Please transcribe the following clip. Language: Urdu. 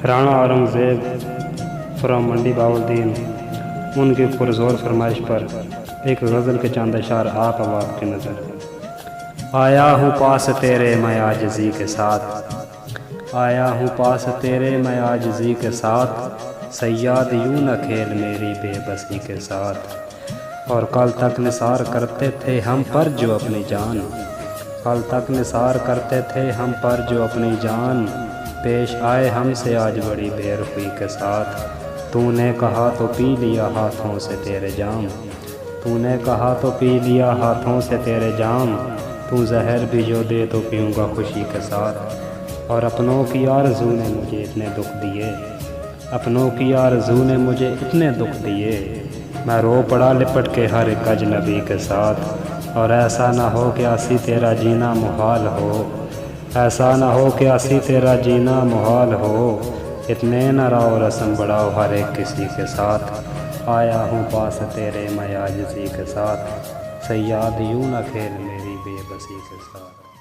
رانا اورنگزیب فرام منڈی بہاؤالدین، ان کی پرزور فرمائش پر ایک غزل کے چاند اشعار آپ اب آپ کی نظر۔ آیا ہوں پاس تیرے میں عاجزی کے ساتھ، آیا ہوں پاس تیرے میں عاجزی کے ساتھ، صیاد یوں نہ کھیل میری بے بسی کے ساتھ۔ اور کل تک نثار کرتے تھے ہم پر جو اپنی جان، کل تک نثار کرتے تھے ہم پر جو اپنی جان، پیش آئے ہم سے آج بڑی بے رخی کے ساتھ۔ تو نے کہا تو پی لیا ہاتھوں سے تیرے جام، تو نے کہا تو پی لیا ہاتھوں سے تیرے جام، تو زہر بھی جو دے تو پیوں گا خوشی کے ساتھ۔ اور اپنوں کی آرزو نے مجھے اتنے دکھ دیے، اپنوں کی آرزو نے مجھے اتنے دکھ دیے، میں رو پڑا لپٹ کے ہر ایک اجنبی کے ساتھ۔ اور ایسا نہ ہو کہ اسی تیرا جینا محال ہو، ایسا نہ ہو کہ اسی تیرا جینا محال ہو، اتنے نہ رہو رسم بڑھاؤ ہر ایک کسی کے ساتھ۔ آیا ہوں پاس تیرے میں عاجزی کے ساتھ، صیاد یوں نہ کھیل میری بے بسی کے ساتھ۔